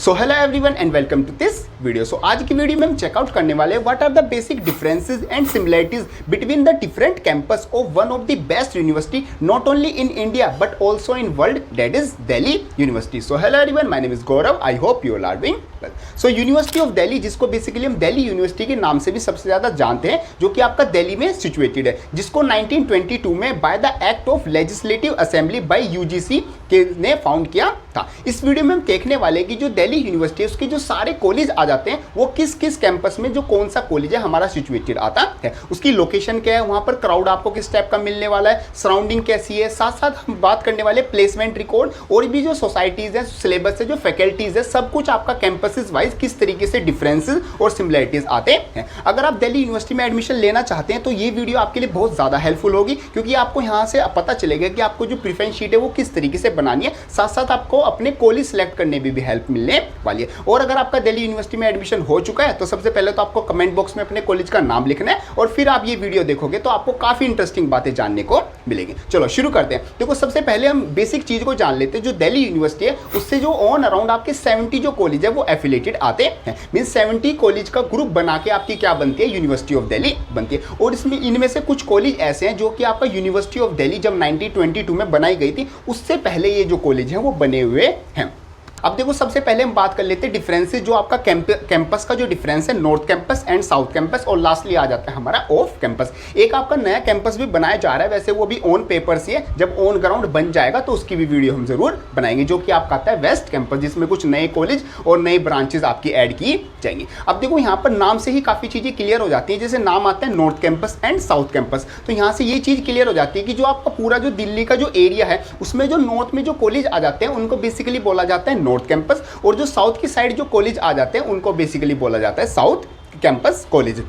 So hello everyone and welcome to this video. So आज की video में हम चेकआउट करने वाले हैं what are the basic differences and similarities between the different campus of one of the best university not only in India but also in world, that is Delhi university. So hello everyone, my name is Gaurav, I hope you are doing well. So university of Delhi, जिसको basically हम Delhi university के नाम से भी सबसे ज्यादा जानते हैं, जो कि आपका दिल्ली में सिचुएटेड है, जिसको 1922 में by the act of legislative assembly bye UGC के ने फाउंड किया था। इस वीडियो में हम देखने वाले कि जो दिल्ली यूनिवर्सिटी है उसके जो सारे कॉलेज आ जाते हैं वो किस किस कैंपस में, जो कौन सा कॉलेज है हमारा सिचुएटेड आता है, उसकी लोकेशन क्या है, वहां पर क्राउड आपको किस टाइप का मिलने वाला है, सराउंडिंग कैसी है, साथ साथ हम बात करने वाले प्लेसमेंट रिकॉर्ड और भी जो सोसाइटीज है, सिलेबस है, जो फैकल्टीज है, सब कुछ आपका कैंपसेस वाइज किस तरीके से डिफरेंसेस और सिमिलरिटीज आते हैं। अगर आप दिल्ली यूनिवर्सिटी में एडमिशन लेना चाहते हैं तो ये वीडियो आपके लिए बहुत ज्यादा हेल्पफुल होगी, क्योंकि आपको यहाँ से पता चलेगा कि आपको जो प्रेफरेंस शीट है वो किस तरीके से बनानी है, साथ साथ आपको अपने कॉलेज सेलेक्ट करने में भी हेल्प मिलने वाली है। और अगर आपका दिल्ली यूनिवर्सिटी में एडमिशन हो चुका है तो सबसे पहले तो आपको कमेंट बॉक्स में अपने कॉलेज का नाम लिखना है और फिर आप ये वीडियो देखोगे तो आपको काफी इंटरेस्टिंग बातें जानने को मिलेंगी। चलो शुरू करते हैं। देखो, सबसे पहले हम बेसिक चीज को जान लेते हैं। जो दिल्ली यूनिवर्सिटी है उससे जो ऑन अराउंड आपके 70 जो कॉलेज है वो एफिलेटेड आते हैं, मींस 70 कॉलेज का ग्रुप बना के आपकी क्या बनती है, यूनिवर्सिटी ऑफ दिल्ली बनती है। और इसमें इनमें से कुछ कॉलेज ऐसे हैं जो कि आपका यूनिवर्सिटी ऑफ दिल्ली जब 1922 में बनाई गई थी उससे पहले ये जो कॉलेज है वो बने हुए हैं। अब देखो, सबसे पहले हम बात कर लेते हैं डिफरेंसेस, जो आपका कैंपस का जो डिफरेंस है, north campus and south campus, और लास्टली आ जाता है हमारा ऑफ कैंपस। एक आपका नया कैंपस भी बनाया जा रहा है, वैसे वो भी ऑन पेपर से है, जब ऑन ग्राउंड बन जाएगा तो उसकी भी वीडियो हम जरूर बनाएंगे, जो कि आपका आता है वेस्ट कैंपस, जिसमें कुछ नए कॉलेज और नए ब्रांचेस आपकी ऐड की जाएंगी। अब देखो, यहाँ पर नाम से ही काफी चीजें क्लियर हो जाती है। जैसे नाम आता है north campus and south campus, तो यहाँ से ये चीज क्लियर हो जाती है कि जो आपका पूरा जो दिल्ली का जो एरिया है उसमें जो नॉर्थ में जो कॉलेज आ जाते हैं उनको बेसिकली बोला जाता है नॉर्थ कैंपस, और जो साउथ की साइड जो कॉलेज आ जाते हैं उनको बेसिकली बोला जाता है साउथ कैंपस कॉलेज।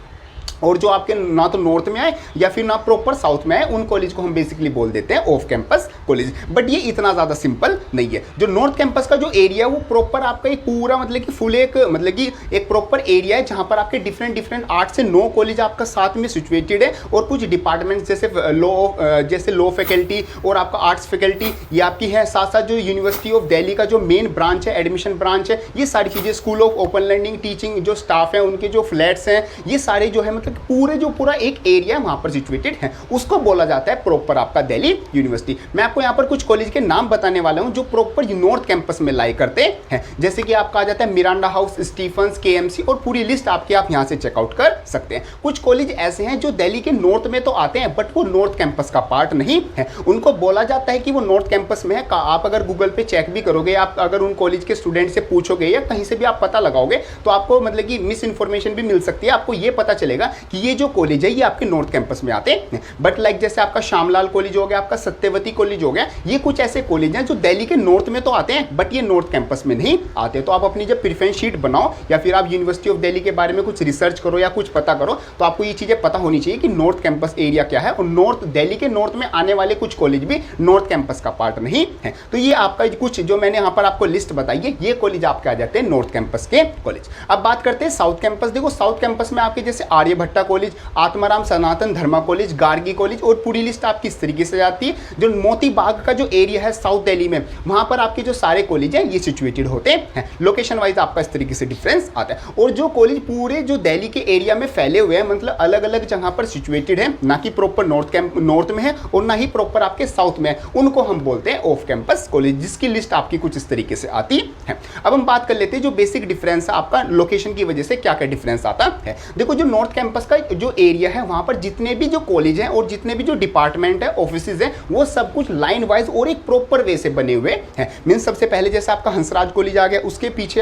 और जो आपके ना तो नॉर्थ में आए या फिर ना प्रॉपर साउथ में आए उन कॉलेज को हम बेसिकली बोल देते हैं ऑफ कैंपस कॉलेज। बट ये इतना ज़्यादा सिंपल नहीं है। जो नॉर्थ कैंपस का जो एरिया है वो प्रॉपर आपका एक पूरा मतलब कि फुल एक मतलब कि एक प्रॉपर एरिया है जहाँ पर आपके डिफरेंट 8 से 9 कॉलेज आपका साथ में सिचुएटेड है, और कुछ डिपार्टमेंट जैसे लॉ फैकल्टी और आपका आर्ट्स फैकल्टी ये आपकी है। साथ साथ जो यूनिवर्सिटी ऑफ दिल्ली का जो मेन ब्रांच है, एडमिशन ब्रांच है, ये सारी चीज़ें, school of open learning, teaching जो स्टाफ है, उनके जो फ्लैट्स हैं, ये सारे जो है पूरा एक एरिया वहां पर सिचुएटेड है, उसको बोला जाता है प्रॉपर आपका दिल्ली यूनिवर्सिटी। मैं आपको यहां पर कुछ कॉलेज के नाम बताने वाला हूं जो प्रॉपर नॉर्थ कैंपस में लाई करते हैं, जैसे कि आपका आ जाता है मिरांडा हाउस, स्टीफंस, केएमसी, और पूरी लिस्ट आपकी आप यहां से चेकआउट कर सकते हैं। कुछ कॉलेज ऐसे हैं जो दिल्ली के नॉर्थ में तो आते हैं बट वो नॉर्थ कैंपस का पार्ट नहीं है, उनको बोला जाता है कि वो नॉर्थ कैंपस में है। आप अगर गूगल पे चेक भी करोगे, आप अगर उन कॉलेज के स्टूडेंट से पूछोगे या कहीं से भी आप पता लगाओगे तो आपको मतलब कि मिस इन्फॉर्मेशन भी मिल सकती है। आपको ये पता चलेगा कि ये जो कॉलेज है ये आपके नॉर्थ कैंपस में आते हैं, बट लाइक जैसे आपका श्यामलाल कॉलेज हो गया, आपका सत्यवती कॉलेज हो गया, ये कुछ ऐसे कॉलेज हैं जो दिल्ली के नॉर्थ में तो आते हैं बट ये नॉर्थ कैंपस में नहीं आते। तो आप अपनी जब प्रेफरेंस शीट बनाओ या फिर आप यूनिवर्सिटी ऑफ दिल्ली के बारे में कुछ रिसर्च करो या कुछ पता करो तो आपको ये चीजें पता होनी चाहिए कि नॉर्थ कैंपस एरिया क्या है, और नॉर्थ दिल्ली के नॉर्थ में आने वाले कुछ कॉलेज भी नॉर्थ कैंपस का पार्ट नहीं है। तो ये आपका कुछ जो मैंने यहाँ पर आपको लिस्ट बताई है, ये कॉलेज आपके आ जाते हैं नॉर्थ कैंपस के कॉलेज। अब बात करते हैं साउथ कैंपस। देखो, साउथ कैंपस में आपके जैसे आर्यभट्टा कॉलेज, आत्माराम सनातन धर्मा कॉलेज, गार्गी कॉलेज, और पूरी लिस्ट आपकी इस तरीके से जाती है। जो मोती बाग का जो एरिया है साउथ दिल्ली में, वहां पर आपके जो सारे कॉलेज हैं ये सिचुएटेड होते हैं। लोकेशन वाइज आपका इस तरीके से डिफरेंस आता है। और जो कॉलेज पूरे जो दिल्ली के एरिया में फैले हुए हैं, मतलब अलग अलग जगह पर सिचुएटेड है, ना कि प्रॉपर नॉर्थ में है और ना ही प्रॉपर आपके साउथ में है, उनको हम बोलते हैं ऑफ कैंपस कॉलेज, जिसकी लिस्ट आपकी कुछ इस तरीके से आती है। अब हम बात कर लेते हैं जो बेसिक डिफरेंस है आपका लोकेशन की वजह से क्या क्या डिफरेंस आता है। देखो, जो नॉर्थ कैंपस का जो एरिया है वहां पर जितने भी जो कॉलेज हैं और जितने भी जो डिपार्टमेंट है, ऑफिसेज हैं, वो सब कुछ लाइन वाइज और एक प्रॉपर वे से बने हुए हैं। मींस सबसे पहले जैसे आपका हंसराज कॉलेज आ गया, उसके पीछे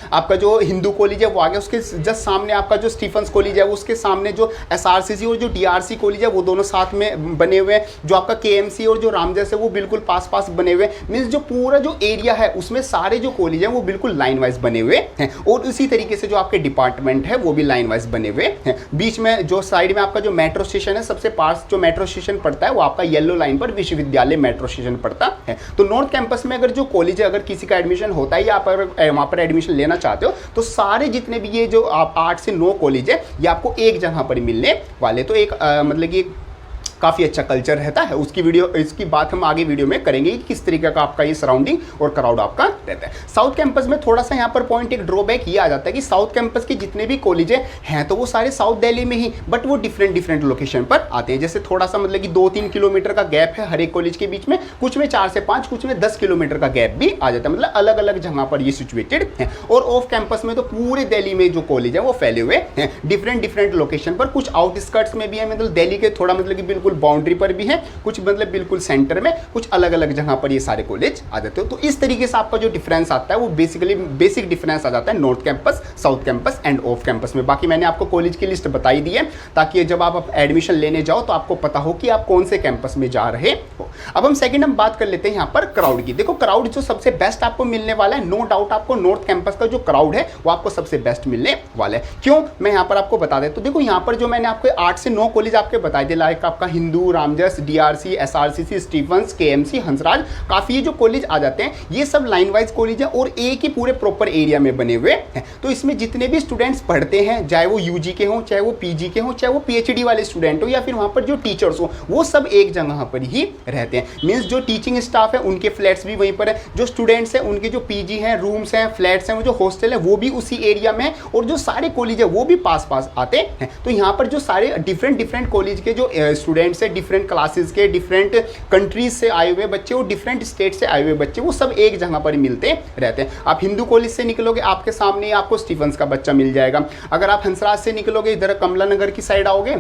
आपका जो हिंदू कॉलेज है वो आ गया, उसके जस्ट सामने आपका जो स्टीफंस कॉलेज है, उसके सामने जो एसआरसीसी और जो डीआरसी कॉलेज है वो दोनों साथ में बने हुए हैं। जो आपका केएमसी और जो रामजस है वो बिल्कुल पास बने हुए हैं। मींस जो पूरा जो एरिया है उसमें सारे जो कॉलेज हैं वो बिल्कुल लाइन वाइज बने हुए हैं, और इसी तरीके से जो आपके डिपार्टमेंट है वो भी लाइन वाइज बने हुए हैं। बीच में जो साइड में आपका जो मेट्रो स्टेशन है, सबसे पास जो मेट्रो स्टेशन पड़ता है वो आपका येलो लाइन पर विश्वविद्यालय मेट्रो स्टेशन पड़ता है। तो नॉर्थ कैंपस में अगर जो कॉलेज है, अगर किसी का एडमिशन होता है या आप अगर वहाँ पर एडमिशन लेना चाहते हो तो सारे जितने भी ये जो आप 8 से 9 कॉलेज है ये आपको एक जगह पर मिलने वाले। तो एक मतलब कि काफ़ी अच्छा कल्चर रहता है। उसकी वीडियो, इसकी बात हम आगे वीडियो में करेंगे कि किस तरीके का आपका ये सराउंडिंग और क्राउड आपका रहता है। साउथ कैंपस में थोड़ा सा यहाँ पर पॉइंट एक ड्रॉबैक ये आ जाता है कि साउथ कैंपस के जितने भी कॉलेज हैं तो वो सारे साउथ दिल्ली में ही, बट वो डिफरेंट लोकेशन पर आते हैं। जैसे थोड़ा सा मतलब कि 2-3 किलोमीटर का गैप है हर एक कॉलेज के बीच में, कुछ में 4 से 5, कुछ में 10 किलोमीटर का गैप भी आ जाता है, मतलब अलग अलग जगह पर ये सिचुएटेड है। और ऑफ कैंपस में तो पूरे दिल्ली में जो कॉलेज है वो फैले हुए हैं डिफरेंट लोकेशन पर। कुछ आउटस्कर्ट्स में भी है, मतलब दिल्ली के थोड़ा मतलब कि बिल्कुल बाउंड्री पर भी है, कुछ मतलब बिल्कुल सेंटर में, कुछ अलग अलग जगह पर ये सारे कॉलेज आ जाते हो। तो इस तरीके से आपका जो डिफरेंस आता है वो बेसिक डिफरेंस आ जाता है north campus, south campus and off campus में। बाकी मैंने आपको कॉलेज की लिस्ट बताई दी है ताकि जब आप एडमिशन लेने जाओ तो आपको पता हो कि आप कौन से कैंपस में जा रहे हो। अब हम सेकंड हम बात कर लेते हैं यहाँ पर क्राउड की। देखो क्राउड जो सबसे बेस्ट आपको मिलने वाला है, नो डाउट आपको नॉर्थ कैंपस का जो क्राउड है वो आपको सबसे बेस्ट मिलने वाला है। क्यों, मैं यहाँ पर आपको बता दें तो देखो यहाँ पर जो मैंने आपको 8 से 9 कॉलेज आपके बताए थे, लाइक आपका Hindu, Ramjas, DRC, SRCC, Stephen's, KMC, Hansraj, काफी ये जो कॉलेज आ जाते हैं ये सब लाइन वाइज कॉलेज है और एक ही पूरे प्रॉपर एरिया में बने हुए हैं। तो इसमें जितने भी स्टूडेंट्स पढ़ते हैं, चाहे वो यूजी के हों, चाहे वो पीजी के हों, चाहे वो पीएचडी वाले स्टूडेंट हो, या फिर वहाँ पर जो टीचर्स हो, वो सब एक जगह पर ही रहते हैं। मीन्स जो टीचिंग स्टाफ है उनके फ्लैट्स भी वहीं पर है, जो स्टूडेंट्स हैं उनके जो पीजी हैं, रूम्स हैं, फ्लैट्स हैं, वो जो हॉस्टल है वो भी उसी एरिया में है, और जो सारे कॉलेज है वो भी पास आते हैं। तो यहाँ पर जो सारे डिफरेंट कॉलेज के जो स्टूडेंट्स है, डिफरेंट क्लासेस के, डिफरेंट कंट्रीज से आए हुए बच्चे, वो डिफरेंट स्टेट से आए हुए बच्चे, वो सब एक जगह पर मिलते रहते हैं। आप हिंदू कॉलेज से निकलोगे आपके सामने आपको स्टीफंस का बच्चा मिल जाएगा। अगर आप हंसराज से निकलोगे इधर कमला नगर की साइड आओगे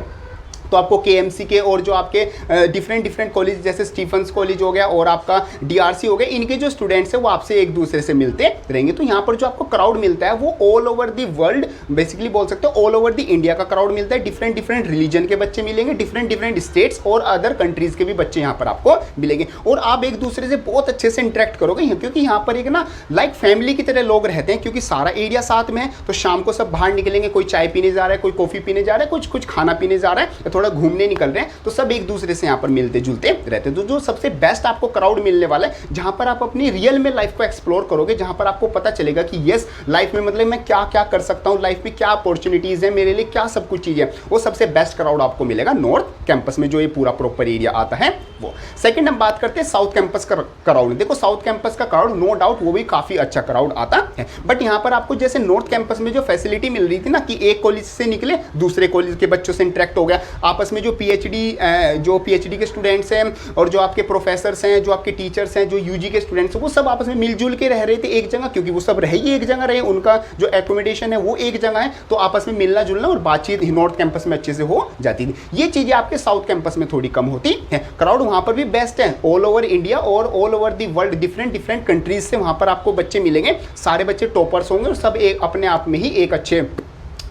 तो आपको केएमसी के और जो आपके डिफरेंट कॉलेज जैसे स्टीफंस कॉलेज हो गया और आपका डीआरसी हो गया, इनके जो स्टूडेंट्स हैं वो आपसे एक दूसरे से मिलते रहेंगे। तो यहाँ पर जो आपको क्राउड मिलता है वो all over the world, basically बोल सकते हो ऑल ओवर द इंडिया का क्राउड मिलता है। डिफरेंट रिलीजन के बच्चे मिलेंगे, डिफरेंट स्टेट्स और अदर कंट्रीज के भी बच्चे यहाँ पर आपको मिलेंगे, और आप एक दूसरे से बहुत अच्छे से इंटरेक्ट करोगे, क्योंकि यहाँ पर एक ना लाइक फैमिली की तरह लोग रहते हैं, क्योंकि सारा एरिया साथ में है। तो शाम को सब बाहर निकलेंगे, कोई चाय पीने जा रहा है, कोई कॉफी पीने जा रहा है, कुछ खाना पीने जा रहा है, थोड़ा घूमने निकल रहे हैं, तो सब एक दूसरे से यहाँ पर मिलते जुलते रहते हैं। तो जो सबसे बेस्ट आपको क्राउड मिलने वाला है, जहां पर आप अपनी रियल में लाइफ को एक्सप्लोर करोगे, जहां पर आपको पता चलेगा कि यस लाइफ में मतलब मैं क्या क्या कर सकता हूँ, लाइफ में क्या अपॉर्चुनिटीज है, मेरे लिए क्या सब कुछ चीज़ है, वो सबसे बेस्ट क्राउड आपको मिलेगा नॉर्थ कैंपस में, जो ये पूरा प्रॉपर एरिया आता है वो। सेकंड हम बात करते हैं साउथ कैंपस का क्राउड। देखो साउथ कैंपस का क्राउड नो डाउट वो भी काफी अच्छा क्राउड आता है, बट यहाँ पर आपको जैसे नॉर्थ कैंपस में जो फैसिलिटी मिल रही थी ना कि एक कॉलेज से निकले दूसरे कॉलेज के बच्चों से इंटरेक्ट हो गया, आपस में जो पीएचडी के स्टूडेंट्स हैं और जो आपके प्रोफेसर्स हैं, जो आपके टीचर्स हैं, जो यूजी के स्टूडेंट्स हैं, वो सब आपस में मिलजुल के रह रहे थे एक जगह, क्योंकि वो सब रहे ही एक जगह रहे, उनका जो एकोमोडेशन है वो एक जगह है, तो आपस में मिलना जुलना और बातचीत नॉर्थ कैंपस में अच्छे से हो जाती थी। ये चीजें आपके साउथ कैंपस में थोड़ी कम होती है। क्राउड वहां पर भी बेस्ट है, ऑल ओवर इंडिया और all over the world, different countries से वहां पर आपको बच्चे मिलेंगे, सारे बच्चे टॉपर्स होंगे और सब एक अपने आप में ही एक अच्छे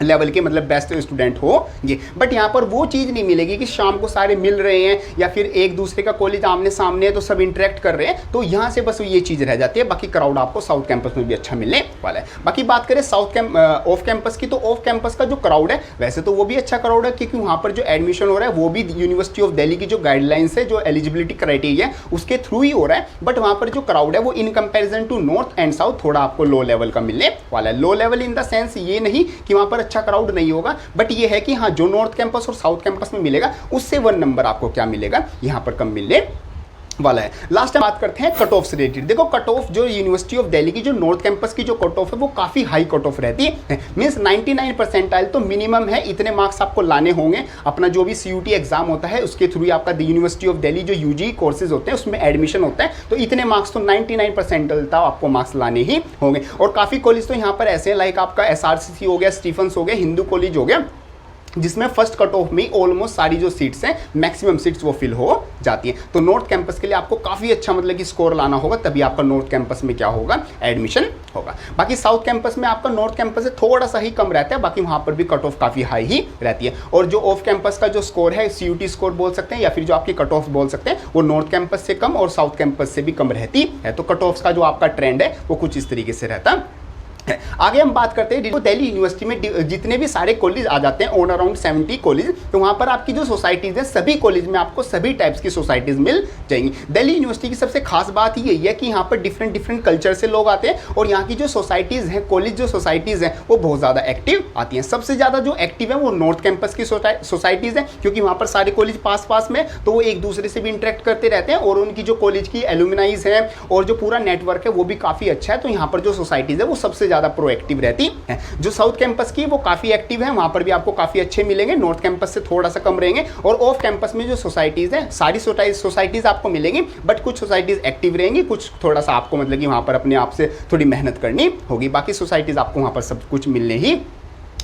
लेवल के मतलब बेस्ट स्टूडेंट होंगे। बट यहाँ पर वो चीज़ नहीं मिलेगी कि शाम को सारे मिल रहे हैं या फिर एक दूसरे का कॉलेज आमने सामने है तो सब इंटरेक्ट कर रहे हैं, तो यहाँ से बस ये चीज़ रह जाती है। बाकी क्राउड आपको साउथ कैंपस में भी अच्छा मिलने वाला है। बाकी बात करें ऑफ कैंपस की, तो ऑफ कैंपस का जो क्राउड है वैसे तो वो भी अच्छा क्राउड है, क्योंकि वहाँ पर जो एडमिशन हो रहा है वो भी यूनिवर्सिटी ऑफ दिल्ली की जो गाइडलाइंस है, जो एलिजिबिलिटी क्राइटेरिया उसके थ्रू ही हो रहा है। बट वहाँ पर जो क्राउड है वो in comparison to north and south थोड़ा आपको लो लेवल का मिलने वाला है। Low level in the sense ये नहीं कि वहाँ पर अच्छा क्राउड नहीं होगा, बट ये है कि हाँ जो नॉर्थ कैंपस और साउथ कैंपस में मिलेगा उससे 1 नंबर आपको क्या मिलेगा, यहाँ पर कम मिलने वाला है। लास्ट टाइम बात करते हैं कट ऑफ से रिलेटेड। देखो कट ऑफ जो यूनिवर्सिटी ऑफ दिल्ली की जो नॉर्थ कैंपस की जो कट ऑफ है वो काफी हाई कट ऑफ रहती है, मींस 99 परसेंटाइल तो मिनिमम है, इतने मार्क्स आपको लाने होंगे। अपना जो भी सीयूटी एग्जाम होता है उसके थ्रू आपका यूनिवर्सिटी ऑफ दिल्ली जो यूजी कोर्सेज होते हैं उसमें एडमिशन होता है, तो इतने मार्क्स तो 99 परसेंटाइल था आपको मार्क्स लाने ही होंगे। और काफी कॉलेज तो यहाँ पर ऐसे हैं, लाइक आपका एसआरसीसी हो गया, स्टीफंस हो गया, हिंदू कॉलेज हो गया, जिसमें फर्स्ट कट ऑफ में ऑलमोस्ट सारी जो सीट्स हैं मैक्सिमम सीट्स वो फिल हो जाती हैं। तो नॉर्थ कैंपस के लिए आपको काफ़ी अच्छा मतलब कि स्कोर लाना होगा, तभी आपका नॉर्थ कैंपस में क्या होगा, एडमिशन होगा। बाकी साउथ कैंपस में आपका नॉर्थ कैंपस से थोड़ा सा ही कम रहता है, बाकी वहाँ पर भी कट ऑफ काफ़ी हाई ही रहती है। और जो ऑफ कैंपस का जो स्कोर है, सीयूटी स्कोर बोल सकते हैं या फिर जो आपकी कट ऑफ बोल सकते हैं, वो नॉर्थ कैंपस से कम और साउथ कैंपस से भी कम रहती है। तो कट ऑफ का जो आपका ट्रेंड है वो कुछ इस तरीके से रहता आगे हम बात करते हैं दिल्ली यूनिवर्सिटी में जितने भी सारे कॉलेज आ जाते हैं ऑन अराउंड 70 कॉलेज, तो वहां पर आपकी जो सोसाइटीज है सभी कॉलेज में आपको सभी टाइप्स की सोसाइटीज मिल जाएंगी। दिल्ली यूनिवर्सिटी की सबसे खास बात यही है कि यहाँ पर डिफरेंट डिफरेंट कल्चर से लोग आते हैं और यहाँ की जो सोसाइटीज हैं, कॉलेज जो सोसाइटीज हैं वो बहुत ज़्यादा एक्टिव आती हैं। सबसे ज़्यादा जो एक्टिव है वो नॉर्थ कैंपस की सोसाइटीज हैं, क्योंकि वहाँ पर सारे कॉलेज पास पास में, तो वो एक दूसरे से भी इंटरेक्ट करते रहते हैं और उनकी जो कॉलेज की एलुमिनाइज है और जो पूरा नेटवर्क है वो भी काफ़ी अच्छा है। तो यहाँ पर जो सोसाइटीज है वो सबसे ज़्यादा प्रोएक्टिव रहती है। जो साउथ कैंपस की वो काफ़ी एक्टिव है, वहाँ पर भी आपको काफ़ी अच्छे मिलेंगे, नॉर्थ कैंपस से थोड़ा सा कम रहेंगे। और ऑफ कैंपस में जो सोसाइटीज़ हैं सारी सोसाइटीज़ आपको मिलेंगी, बट कुछ सोसाइटीज़ एक्टिव रहेंगी, कुछ थोड़ा सा आपको मतलब कि वहाँ पर अपने आप से थोड़ी मेहनत करनी होगी। बाकी सोसाइटीज़ आपको वहाँ पर सब कुछ मिलने ही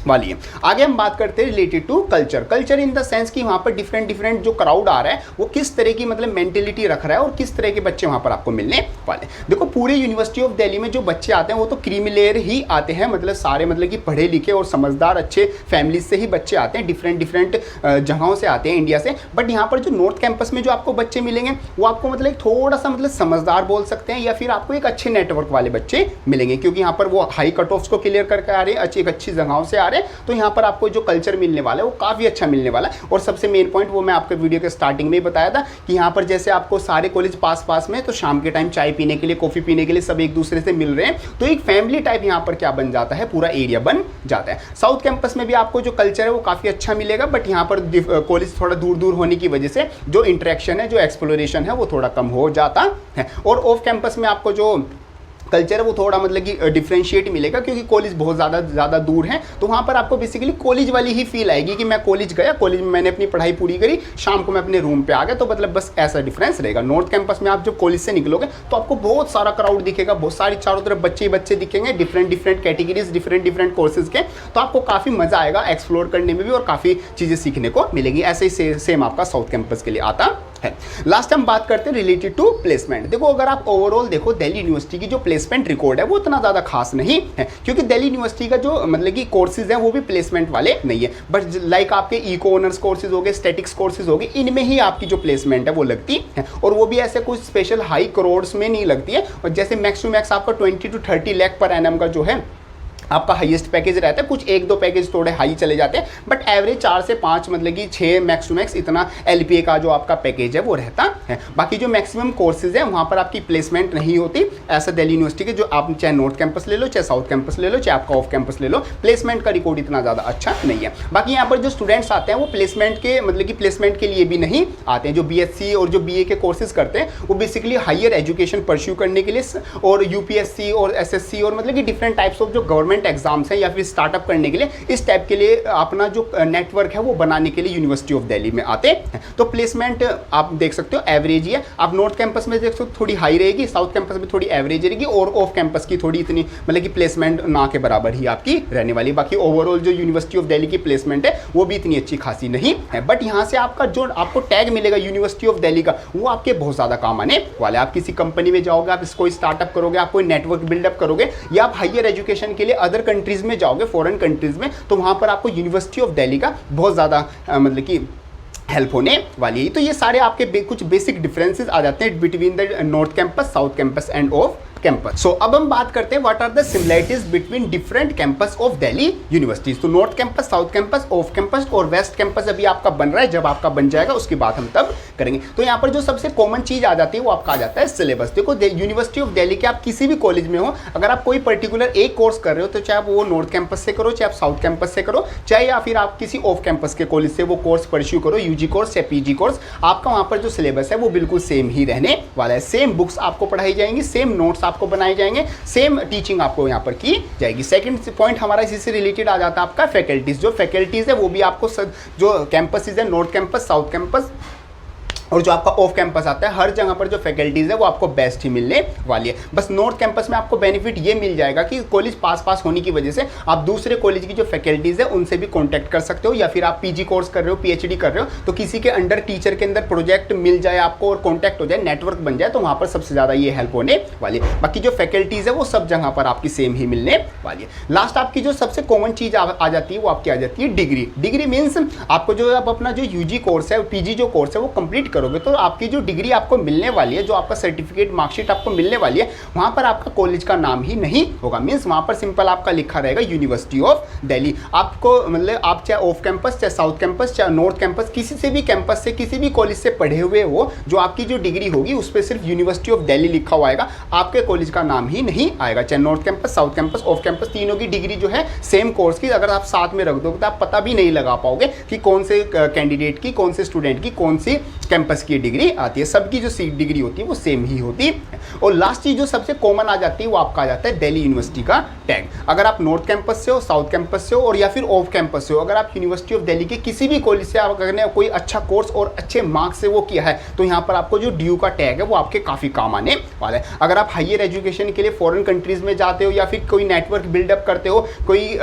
वाली है। आगे हम बात करते हैं related to culture in the sense कि वहाँ पर डिफरेंट जो क्राउड आ रहा है वो किस तरह की मतलब मेंटेलिटी रख रहा है और किस तरह के बच्चे वहाँ पर आपको मिलने वाले। देखो पूरे यूनिवर्सिटी ऑफ दिल्ली में जो बच्चे आते हैं वो तो क्रीमी लेयर ही आते हैं, मतलब सारे मतलब कि पढ़े लिखे और समझदार अच्छे फैमिलीज से ही बच्चे आते हैं, डिफरेंट जगहों से आते हैं इंडिया से। बट यहाँ पर जो नॉर्थ कैंपस में जो आपको बच्चे मिलेंगे वो आपको मतलब थोड़ा सा मतलब समझदार बोल सकते हैं, या फिर आपको एक अच्छे नेटवर्क वाले बच्चे मिलेंगे, क्योंकि यहाँ पर वो हाई कट ऑफ्स को क्लियर करके आ रहे हैं, अच्छी जगहों से आ रहे हैं। तो यहाँ पर आपको जो कल्चर मिलने वाला है वो काफ़ी अच्छा मिलने वाला है। और सबसे मेन पॉइंट वो मैं आपके वीडियो के स्टार्टिंग में ही बताया था कि यहाँ पर जैसे आपको सारे कॉलेज पास में, तो शाम के टाइम चाय पीने के लिए, कॉफ़ी पीने के लिए सब एक दूसरे से मिल रहे हैं, तो एक फैमिली टाइप यहाँ पर क्या बन जाता है, पूरा एरिया बन जाता है। साउथ कैंपस में भी आपको जो कल्चर है वो काफ़ी अच्छा मिलेगा, बट यहाँ पर कॉलेज थोड़ा दूर होने की वजह से जो इंटरेक्शन है, जो एक्सप्लोरेशन है वो थोड़ा कम हो जाता है। और ऑफ कैंपस में आपको जो कल्चर है वो थोड़ा मतलब कि डिफरेंशिएट मिलेगा, क्योंकि कॉलेज बहुत ज़्यादा दूर है, तो वहाँ पर आपको बेसिकली कॉलेज वाली ही फील आएगी कि मैं कॉलेज गया, कॉलेज में मैंने अपनी पढ़ाई पूरी करी, शाम को मैं अपने रूम पे आ गया, तो मतलब बस ऐसा डिफरेंस रहेगा। नॉर्थ कैंपस में आप जब कॉलेज से निकलोगे तो आपको बहुत सारा क्राउड दिखेगा, बहुत सारी चारों तरफ बच्चे ही बच्चे दिखेंगे, डिफरेंट कैटेगरीज, डिफरेंट कोर्सेज के, तो आपको काफ़ी मज़ा आएगा एक्सप्लोर करने में भी और काफ़ी चीज़ें सीखने को मिलेंगी। ऐसे ही सेम आपका साउथ कैंपस के लिए आता है। लास्ट हम बात करते हैं रिलेटेड टू प्लेसमेंट। देखो अगर आप ओवरऑल देखो दिल्ली यूनिवर्सिटी की जो प्लेसमेंट रिकॉर्ड है वो उतना ज़्यादा खास नहीं है, क्योंकि दिल्ली यूनिवर्सिटी का जो मतलब कि कोर्सेज हैं वो भी प्लेसमेंट वाले नहीं है, बट लाइक आपके इको ऑनर्स कोर्सेज हो गए, स्टैटिक्स कोर्सेज हो गए, इनमें ही आपकी जो प्लेसमेंट है वो लगती है, और वो भी ऐसे कुछ स्पेशल हाई करोड्स में नहीं लगती है। और जैसे मैक्स टू मैक्स आपका 20 to 30 लाख पर एनम का जो है आपका हाईएस्ट पैकेज रहता है, कुछ एक दो पैकेज थोड़े हाई चले जाते हैं, बट एवरेज 4 से 5 मतलब कि 6 मैक्स टू मैक्स इतना एलपीए का जो आपका पैकेज है वो रहता है। बाकी जो मैक्सिमम कोर्सेज है वहाँ पर आपकी प्लेसमेंट नहीं होती, ऐसा दिल्ली यूनिवर्सिटी के जो आप चाहे नॉर्थ कैंपस ले लो, चाहे साउथ कैंपस ले लो, चाहे आपका ऑफ कैंपस ले लो, प्लेसमेंट का रिकॉर्ड इतना ज़्यादा अच्छा नहीं है। बाकी यहाँ पर जो स्टूडेंट्स आते हैं वो प्लेसमेंट के मतलब कि प्लेसमेंट के लिए भी नहीं आते हैं। जो बीएससी और जो बीए के कोर्सेज करते हैं वो बेसिकली हायर एजुकेशन परस्यू करने के लिए, और यूपीएससी और एसएससी और मतलब कि डिफरेंट टाइप्स ऑफ जो गवर्नमेंट एग्जाम्स हैं या फिर स्टार्टअप करने के लिए, इस टाइप के लिए अपना जो नेटवर्क है वो बनाने के लिए यूनिवर्सिटी ऑफ दिल्ली में आते हैं। तो प्लेसमेंट आप देख सकते हो एवरेज ही है। आप नॉर्थ कैंपस में देख सकते हो थोड़ी हाई रहेगी, साउथ कैंपस में थोड़ी एवरेज रहेगी, और ऑफ कैंपस की थोड़ी इतनी मतलब कि प्लेसमेंट ना के बराबर ही आपकी रहने वाली। बाकी ओवरऑल जो यूनिवर्सिटी ऑफ दिल्ली की प्लेसमेंट है वो भी इतनी अच्छी खासी नहीं है, बट यहाँ से आपका जो आपको टैग मिलेगा यूनिवर्सिटी ऑफ दिल्ली का वो आपके बहुत ज़्यादा काम आने वाला है। आप किसी कंपनी में जाओगे, आप कोई स्टार्टअप करोगे, आप कोई नेटवर्क बिल्डअप करोगे, या आप हायर एजुकेशन के लिए अदर कंट्रीज में जाओगे, फॉरेन कंट्रीज में, तो वहाँ पर आपको यूनिवर्सिटी ऑफ दिल्ली का बहुत ज़्यादा मतलब कि हेल्प होने वाली है। तो ये सारे आपके कुछ बेसिक डिफरेंसेस आ जाते हैं between the north campus, south campus and off campus. So अब हम बात करते हैं what are the similarities between different campus of Delhi universities. तो north campus, south campus, off campus और वेस्ट कैंपस अभी आपका बन रहा है, जब आपका बन जाएगा उसकी बात हम तब करेंगे। तो यहाँ पर जो सबसे कॉमन चीज आ जाती है वो आपका आ जाता है सिलेबस। देखो यूनिवर्सिटी ऑफ दिल्ली के आप किसी भी कॉलेज में हो, अगर आप कोई पर्टिकुलर एक कोर्स कर रहे हो, तो चाहे आप वो नॉर्थ कैंपस से करो, चाहे आप साउथ कैंपस से करो, चाहे या फिर आप किसी ऑफ कैंपस के कॉलेज से वो कोर्स परस्यू करो, यूजी कोर्स या पीजी कोर्स, आपका वहाँ पर जो सिलेबस है वो बिल्कुल सेम ही रहने वाला है। सेम बुक्स आपको पढ़ाई जाएंगी, सेम नोट्स आपको बनाए जाएंगे, सेम टीचिंग आपको यहाँ पर की जाएगी। सेकंड पॉइंट हमारा इसी से रिलेटेड आ जाता है आपका फैकल्टीज। जो फैकल्टीज है वो भी आपको जो कैंपसेज है, नॉर्थ कैंपस, साउथ कैंपस और जो आपका ऑफ कैंपस आता है, हर जगह पर जो फैकल्टीज है वो आपको बेस्ट ही मिलने वाली है। बस नॉर्थ कैंपस में आपको बेनिफिट ये मिल जाएगा कि कॉलेज पास होने की वजह से आप दूसरे कॉलेज की जो फैकल्टीज है उनसे भी कांटेक्ट कर सकते हो, या फिर आप पीजी कोर्स कर रहे हो, पीएचडी कर रहे हो, तो किसी के अंडर टीचर के अंदर प्रोजेक्ट मिल जाए आपको और कॉन्टैक्ट हो जाए, नेटवर्क बन जाए, तो वहाँ पर सबसे ज़्यादा ये हेल्प होने वाली है। बाकी जो फैकल्टीज है वो सब जगह पर आपकी सेम ही मिलने वाली है। लास्ट आपकी जो सबसे कॉमन चीज़ आ जाती है वो आपकी आ जाती है डिग्री। डिग्री मीन्स आपको जो आप अपना जो यूजी कोर्स है, पीजी जो कोर्स है वो कंप्लीट करोगे तो आपकी जो डिग्री आपको मिलने वाली है, जो आपका सर्टिफिकेट मार्कशीट आपको मिलने वाली है, वहाँ पर आपका कॉलेज का नाम ही नहीं होगा। मीन्स वहाँ पर सिंपल आपका लिखा रहेगा यूनिवर्सिटी ऑफ दिल्ली। आपको मतलब आप चाहे ऑफ कैंपस, चाहे साउथ कैंपस, चाहे नॉर्थ कैंपस, किसी से भी कैंपस से, किसी भी कॉलेज से पढ़े हुए हो, जो आपकी जो डिग्री होगी उस पर सिर्फ यूनिवर्सिटी ऑफ दिल्ली लिखा हुआ आएगा, आपके कॉलेज का नाम ही नहीं आएगा। चाहे north campus, south campus, off campus, तीनों की डिग्री जो है सेम कोर्स की अगर आप साथ में रख दोगे तो आप पता भी नहीं लगा पाओगे कि कौन से कैंडिडेट की, कौन से स्टूडेंट की, कौन सी कैंपस की डिग्री आती है। सबकी जो सीट डिग्री होती है वो सेम ही होती है। और लास्ट चीज जो सबसे कॉमन आ जाती है वो आपका आ जाता है दिल्ली यूनिवर्सिटी का टैग। अगर आप नॉर्थ कैंपस से हो, साउथ कैंपस से हो और या फिर ऑफ कैंपस से हो, अगर आप यूनिवर्सिटी ऑफ दिल्ली के किसी भी कॉलेज से आप अगर कोई अच्छा कोर्स और अच्छे मार्क्स से वो किया है तो यहाँ पर आपको जो ड्यू का टैग है वो आपके काफी काम आने वाला है। अगर आप हायर एजुकेशन के लिए फॉरेन कंट्रीज में जाते हो या फिर कोई नेटवर्क बिल्डअप करते हो, कोई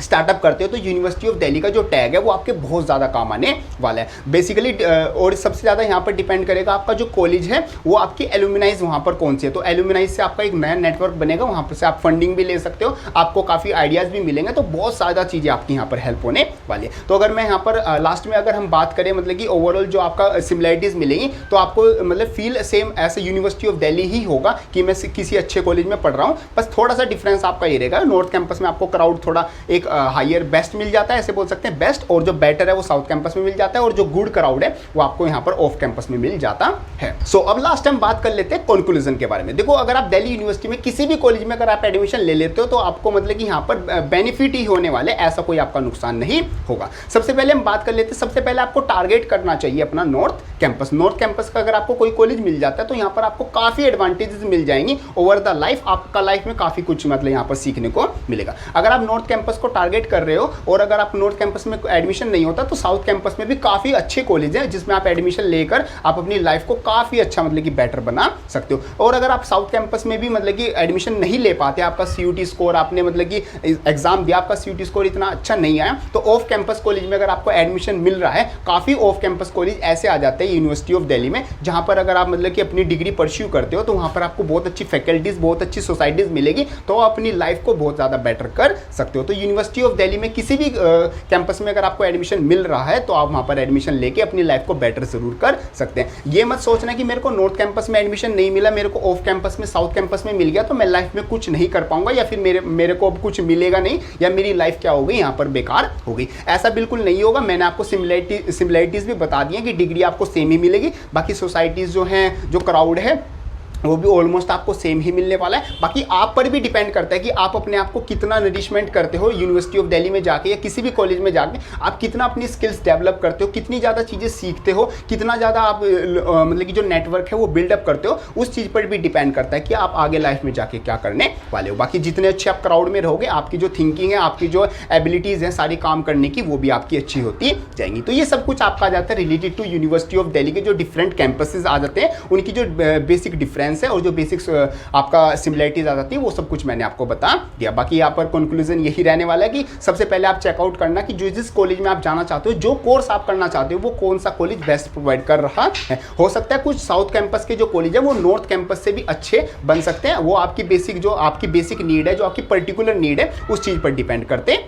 स्टार्टअप करते हो, तो यूनिवर्सिटी ऑफ दिल्ली का जो टैग है वो आपके बहुत ज़्यादा काम आने वाला है बेसिकली। और सबसे ज़्यादा यहाँ पर डिपेंड करेगा आपका जो कॉलेज है वो आपकी एलुमिनाइज वहाँ पर कौन सी है। तो एलुमिनाइज से आपका एक नया नेटवर्क बनेगा, वहाँ पर से आप फंडिंग भी ले सकते हो, आपको काफ़ी आइडियाज़ भी मिलेंगे। तो बहुत ज़्यादा चीज़ें आपकी यहाँ पर हेल्प होने वाली है। तो अगर मैं यहाँ पर लास्ट में अगर हम बात करें मतलब कि ओवरऑल जो आपका सिमिलरिटीज़ मिलेंगी तो आपको मतलब फील सेम ऐसे यूनिवर्सिटी ऑफ दिल्ली ही होगा कि मैं किसी अच्छे कॉलेज में पढ़ रहा हूँ। बस थोड़ा सा डिफरेंस आपका ये रहेगा, नॉर्थ कैंपस में आपको क्राउड थोड़ा एक हायर बेस्ट मिल जाता है, ऐसे बोल सकते हैं बेस्ट, और जो बेटर है वो साउथ कैंपस में मिल जाता है, और जो गुड क्राउड है वो आपको यहाँ पर ऑफ कैंपस में मिल जाता है। सो अब लास्ट टाइम बात कर लेते हैं कंक्लूजन के बारे में। देखो अगर आप दिल्ली यूनिवर्सिटी में किसी भी कॉलेज में अगर आप एडमिशन ले लेते हो तो आपको मतलब कि यहाँ पर बेनिफिट ही होने वाले, ऐसा कोई आपका नुकसान नहीं होगा। सबसे पहले हम बात कर लेते हैं, सबसे पहले आपको टारगेट करना चाहिए अपना नॉर्थ कैंपस। नॉर्थ कैंपस का अगर आपको कोई कॉलेज मिल जाता है तो यहाँ पर आपको काफी एडवांटेजेस मिल जाएंगी ओवर द लाइफ। आपका लाइफ में काफी कुछ मतलब यहाँ पर सीखने को मिलेगा। अगर आप नॉर्थ कैंपस को टारगेट कर रहे हो और अगर आप नॉर्थ कैंपस में एडमिशन नहीं होता तो साउथ कैंपस में भी काफी अच्छे कॉलेज हैं जिसमें आप एडमिशन लेकर आप अपनी लाइफ को काफी अच्छा मतलब कि बेटर बना सकते हो। और अगर आप साउथ कैंपस में भी मतलब कि एडमिशन नहीं ले पाते, आपका सीयूटी स्कोर, आपने मतलब कि एग्जाम दिया, आपका सीयूटी स्कोर इतना अच्छा नहीं आया, तो ऑफ कैंपस कॉलेज में अगर आपको एडमिशन मिल रहा है, काफी ऑफ कैंपस कॉलेज ऐसे आ जाते हैं यूनिवर्सिटी ऑफ दिल्ली में जहां पर अगर आप मतलब कि अपनी डिग्री परस्यू करते हो तो वहां पर आपको बहुत अच्छी फैकल्टीज, बहुत अच्छी सोसाइटीज मिलेगी, तो अपनी लाइफ को बहुत ज्यादा बेटर कर सकते हो। तो यूनिवर्सिटी ऑफ दिल्ली में किसी भी कैंपस में अगर आपको एडमिशन मिल रहा है तो आप वहां पर एडमिशन लेके अपनी लाइफ को बेटर जरूर कर सकते हैं। ये मत सोचना कि मेरे को नॉर्थ कैंपस में एडमिशन नहीं मिला, मेरे को ऑफ कैंपस में, साउथ कैंपस में मिल गया तो मैं लाइफ में कुछ नहीं कर पाऊंगा या फिर मेरे को अब कुछ मिलेगा नहीं या मेरी लाइफ क्या हो गई, यहाँ पर बेकार हो गई। ऐसा बिल्कुल नहीं होगा। मैंने आपको सिमिलरिटीज भी बता दी है कि डिग्री आपको सेम ही मिलेगी, बाकी सोसाइटीज जो हैं, जो क्राउड है वो भी ऑलमोस्ट आपको सेम ही मिलने वाला है। बाकी आप पर भी डिपेंड करता है कि आप अपने आप को कितना नरिशमेंट करते हो यूनिवर्सिटी ऑफ दिल्ली में जाके या किसी भी कॉलेज में जाके, आप कितना अपनी स्किल्स डेवलप करते हो, कितनी ज़्यादा चीज़ें सीखते हो, कितना ज़्यादा आप मतलब कि जो नेटवर्क है वो बिल्डअप करते हो, उस चीज़ पर भी डिपेंड करता है कि आप आगे लाइफ में जाके क्या करने वाले हो। बाकी जितने अच्छे आप क्राउड में रहोगे, आपकी जो थिंकिंग है, आपकी जो एबिलिटीज़ हैं सारी काम करने की, वो भी आपकी अच्छी होती जाएंगी। तो ये सब कुछ आपका आ जाता है related to university of Delhi के जो डिफरेंट कैंपसेज आ जाते हैं, उनकी जो बेसिक डिफरेंस है और जो बेसिक्स आपका सिमिलरिटीज आ जाती है, वो सब कुछ मैंने आपको बता दिया। बाकी यहाँ पर कंक्लूजन यही रहने वाला है कि सबसे पहले आप चेकआउट करना कि जो जिस कॉलेज में आप जाना चाहते हो, जो कोर्स आप करना चाहते हो, वो कौन सा कॉलेज बेस्ट प्रोवाइड कर रहा है। हो सकता है कुछ साउथ कैंपस के जो कॉलेज है वो नॉर्थ कैंपस से भी अच्छे बन सकते हैं। वो आपकी बेसिक नीड है, जो आपकी पर्टिकुलर नीड है, उस चीज़ पर डिपेंड करते हैं।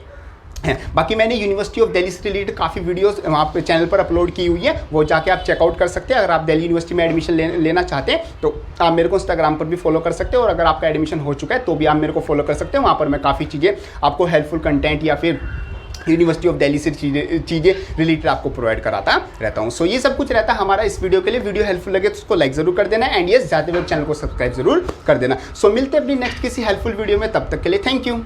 बाकी मैंने यूनिवर्सिटी ऑफ दिल्ली से रिलेटेड काफ़ी वीडियोस वहाँ पे चैनल पर अपलोड की हुई है, वो जाके आप चेकआउट कर सकते हैं। अगर आप दिल्ली यूनिवर्सिटी में एडमिशन लेना चाहते हैं तो आप मेरे को इंस्टाग्राम पर भी फॉलो कर सकते हो, और अगर आपका एडमिशन हो चुका है तो भी आप मेरे को फॉलो कर सकते हो। वहाँ पर मैं काफ़ी चीज़ें आपको हेल्पफुल कंटेंट या फिर यूनिवर्सिटी ऑफ दिल्ली से चीज़ें रिलेटेड आपको प्रोवाइड कराता रहता हूँ। सो ये सब कुछ रहता है हमारा इस वीडियो के लिए। वीडियो हेल्पफुल लगे तो उसको लाइक जरूर कर देना, एंड यस जाते हुए चैनल को सब्सक्राइब जरूर कर देना। सो मिलते हैं अपनी नेक्स्ट किसी हेल्पफुल वीडियो में, तब तक के लिए थैंक यू।